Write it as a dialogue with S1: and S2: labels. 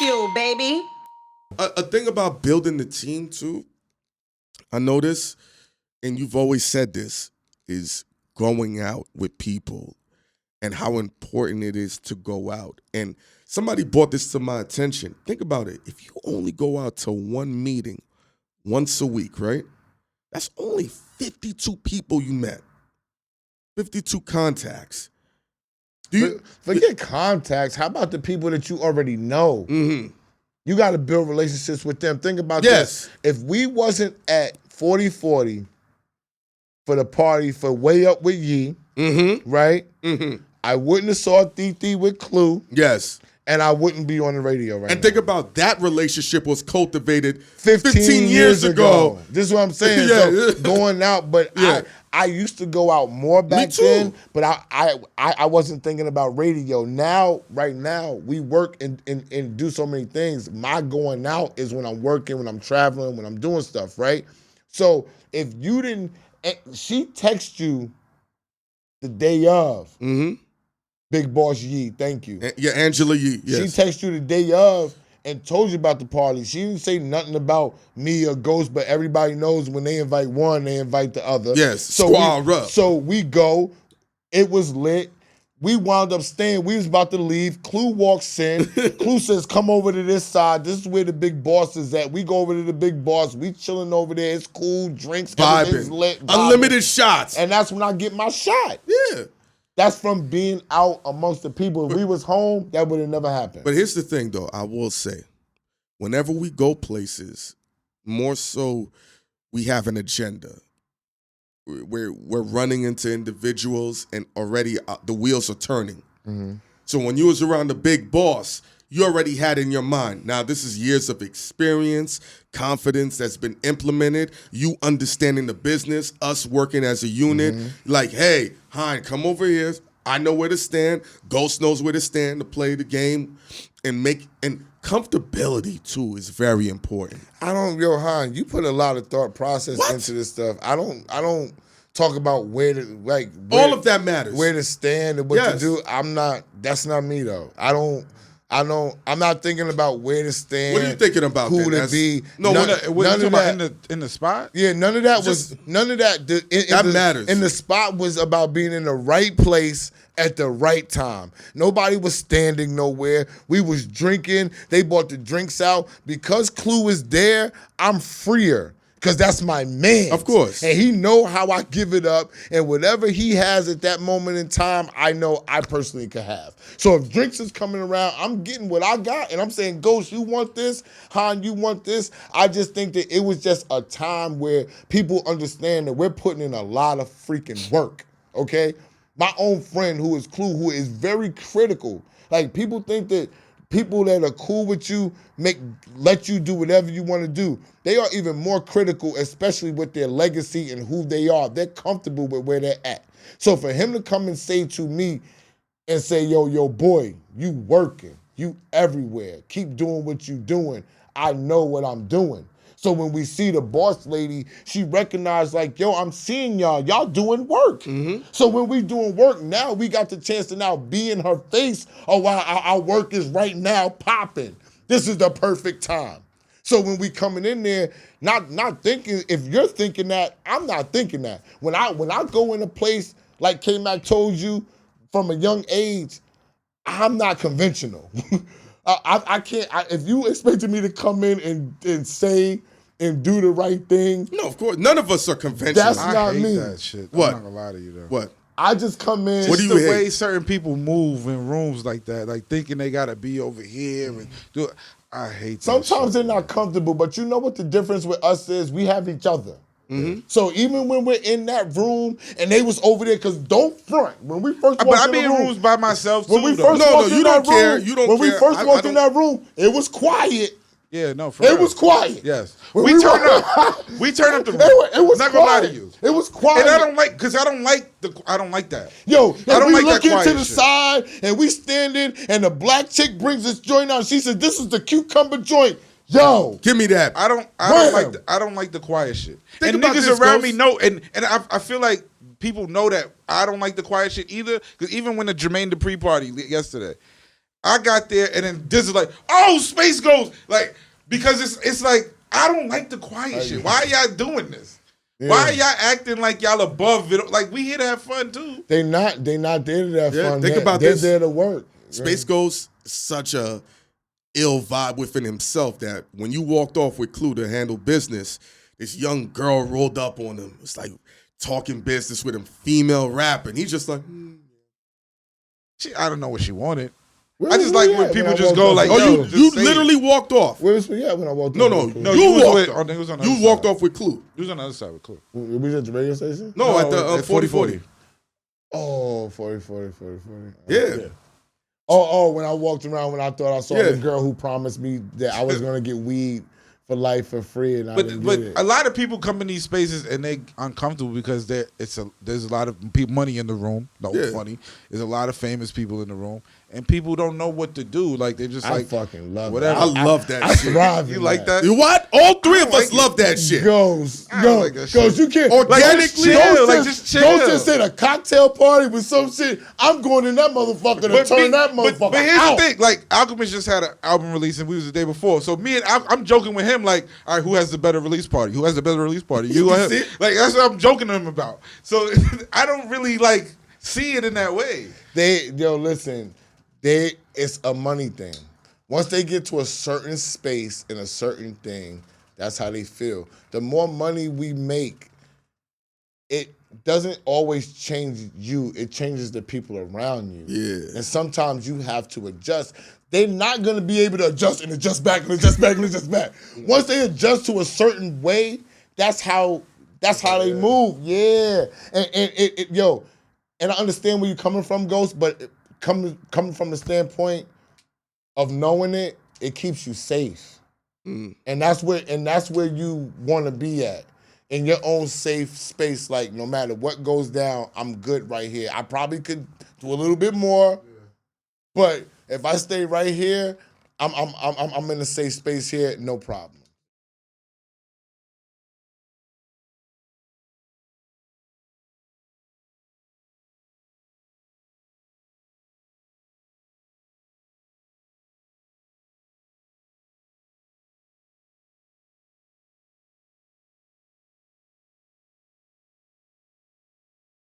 S1: Bagfuel, baby.
S2: A thing about building the team too, I notice, and you've always said this, is going out with people and how important it is to go out. And somebody brought this to my attention. Think about it. If you only go out to one meeting once a week, right? That's only 52 people you met. 52 contacts.
S3: Forget contacts. How about the people that you already know?
S2: Mm-hmm.
S3: You got to build relationships with them. Think about
S2: Yes.
S3: this. If we wasn't at 40-40 for the party for Way Up with Yee, right?
S2: Mm-hmm.
S3: I wouldn't have saw Titi with Clue.
S2: Yes.
S3: And I wouldn't be on the radio right now.
S2: And think about that relationship was cultivated
S3: 15
S2: years ago.
S3: This is what I'm saying.
S2: Yeah.
S3: So going out, but
S2: Yeah.
S3: I used to go out more back then, but I wasn't thinking about radio. Now, right now, we work and do so many things. My going out is when I'm working, when I'm traveling, when I'm doing stuff, right? So if you didn't, she texts you the day of.
S2: Mm-hmm.
S3: Big Boss Yee, thank you.
S2: Yeah, Angela Yee. Yes.
S3: She texted you the day of and told you about the party. She didn't say nothing about me or Ghost, but everybody knows when they invite one, they invite the other.
S2: Yes,
S3: so
S2: squad up.
S3: So we go. It was lit. We wound up staying. We was about to leave. Clue walks in. Clue says, come over to this side. This is where the big boss is at. We go over to the big boss. We chilling over there. It's cool. Drinks. Everything's
S2: Vibing.
S3: lit.
S2: Unlimited shots.
S3: And that's when I get my shot.
S2: Yeah.
S3: That's from being out amongst the people. If we was home, that would have never happened.
S2: But here's the thing, though. I will say, whenever we go places, more so we have an agenda. We're running into individuals, and already the wheels are turning.
S3: Mm-hmm.
S2: So when you was around the big boss, you already had in your mind. Now, this is years of experience, confidence that's been implemented, you understanding the business, us working as a unit. Like, hey, Hein, come over here. I know where to stand. Ghost knows where to stand to play the game and comfortability, too, is very important.
S3: Hein, you put a lot of thought process into this stuff. I don't talk about where to,
S2: all of that matters.
S3: Where to stand and what to do. That's not me, though. I'm not thinking about where to stand.
S2: What are you thinking about?
S3: Who to be?
S4: No, none of that in the spot.
S3: Yeah, none of that was none of that.
S2: That matters.
S3: And the spot was about being in the right place at the right time. Nobody was standing nowhere. We was drinking. They brought the drinks out because Clue is there. I'm freer. Because that's my man.
S2: Of course.
S3: And he know how I give it up. And whatever he has at that moment in time, I know I personally could have. So if drinks is coming around, I'm getting what I got. And I'm saying, Ghost, you want this? Han, you want this? I just think that it was just a time where people understand that we're putting in a lot of freaking work, okay? My own friend who is Clue, who is very critical. Like, people think that people that are cool with you let you do whatever you want to do. They are even more critical, especially with their legacy and who they are. They're comfortable with where they're at. So for him to come and say to me and say, yo, boy, you working, you everywhere. Keep doing what you doing. I know what I'm doing. So when we see the boss lady, she recognized like, yo, I'm seeing y'all doing work. So when we doing work, now we got the chance to now be in her face. Oh, wow, our work is right now popping. This is the perfect time. So when we coming in there, not thinking, if you're thinking that, I'm not thinking that. When I go in a place, like K-Mac told you, from a young age, I'm not conventional. I can't, if you expected me to come in and say and do the right thing.
S2: No, of course. None of us are conventional.
S3: That's not me.
S4: That shit.
S2: What?
S4: I'm not gonna lie to you, though.
S2: What?
S3: I just come in.
S2: What do you
S4: the
S2: hate?
S4: way certain people move in rooms like that, like thinking they gotta be over here and do it. I hate that
S3: Sometimes
S4: shit.
S3: they're not comfortable, but you know what the difference with us is? We have each other. So even when we're in that room and they was over there, because don't front. When we first
S4: But
S3: walked
S4: I
S3: in
S4: be
S3: the
S4: in
S3: room,
S4: rooms by myself too.
S3: when we
S4: though.
S3: first
S2: No,
S3: walked
S2: you
S3: in
S2: don't
S3: that
S2: care.
S3: room,
S2: You don't
S3: when we
S2: care.
S3: first
S2: I
S3: walked in
S2: don't-
S3: that room, it was quiet.
S4: Yeah, no, for
S3: It
S4: real.
S3: was quiet.
S4: Yes.
S3: When
S4: We
S3: we
S4: turn
S3: were-
S4: up. We turn up the room.
S3: It was
S4: I'm not gonna lie
S3: quiet.
S4: to you.
S3: It was quiet.
S4: And I don't like that.
S3: Yo,
S4: I
S3: if
S4: don't
S3: we
S4: like
S3: look
S4: that quiet
S3: into the
S4: shit.
S3: side and we standing and the black chick brings this joint out. She said, "This is the cucumber joint." Yo,
S2: Give me that.
S4: I don't like the quiet shit.
S2: Think
S4: And
S2: about
S4: niggas
S2: this,
S4: around
S2: Ghost.
S4: me know, and I feel like people know that I don't like the quiet shit either. Because even when the Jermaine Dupri party yesterday, I got there, and then this is like, oh, Space Ghost, like because it's like I don't like the quiet shit. Why are y'all doing this?
S3: Yeah.
S4: Why are y'all acting like y'all above it? Like we here to have fun too.
S3: They not there to have fun.
S2: Think about
S3: they're
S2: this.
S3: there to work.
S2: Space Ghost such a ill vibe within himself that when you walked off with Clue to handle business, this young girl rolled up on him. It's like talking business with him, female rapping. He's just like,
S4: I don't know what she wanted.
S3: Where
S4: I just
S3: was
S4: like
S3: we
S4: when
S3: at
S4: people
S3: I
S4: just
S3: walked
S4: go
S3: off?
S4: like,
S2: oh,
S4: yo,
S2: you
S4: just say
S2: literally walked off.
S3: Where was we at when I walked
S2: No,
S3: off?
S2: no,
S3: with Clue?
S4: No,
S2: you
S4: you was
S2: walked.
S4: with- oh, it was on the
S2: You
S4: other
S2: walked
S4: side.
S2: off with Clue.
S4: He was on the other side with Clue.
S3: We was at the radio station?
S2: No, at the
S4: at
S2: 4040.
S3: Oh, 40.
S2: Yeah.
S3: Oh, when I walked around when I thought I saw
S2: Yeah.
S3: the girl who promised me that I was gonna get weed for life for free, and I didn't
S4: But
S3: get it.
S4: a lot of people come in these spaces and they uncomfortable because there's a lot of money in the room. No,
S2: Yeah.
S4: funny. There's a lot of famous people in the room, and people don't know what to do. Like they're just
S3: I
S4: like
S3: fucking love
S4: whatever.
S3: that.
S2: I love that
S3: I
S2: shit.
S3: thrive
S4: You
S3: in
S4: like that?
S2: You what? All three
S4: I
S2: of
S4: like
S2: us
S4: it.
S2: love that shit.
S3: Goes,
S4: I don't like that shit.
S3: goes. You can't.
S2: Organically,
S4: Like, just chill, like, just chill.
S3: Ghost just said a cocktail party with some shit. I'm going in that motherfucker to turn that motherfucker
S4: but here's
S3: out.
S4: the thing, like Alchemist just had an album release and we was the day before. So me and I'm joking with him like, all right, who has the better release party? Who has the better release party? You or him?
S2: See?
S4: Like that's what I'm joking to him about. So I don't really like see it in that way.
S3: Listen, it's a money thing. Once they get to a certain space and a certain thing, that's how they feel. The more money we make, it doesn't always change you. It changes the people around you.
S2: Yeah.
S3: And sometimes you have to adjust. They're not going to be able to adjust and adjust back and adjust back and adjust back. Once they adjust to a certain way, that's how they move. Yeah. And I understand where you're coming from, Ghost, but coming from the standpoint of knowing it keeps you safe. And that's where you want to be at. In your own safe space, like no matter what goes down, I'm good right here. I probably could do a little bit more, but if I stay right here, I'm in a safe space here, no problem.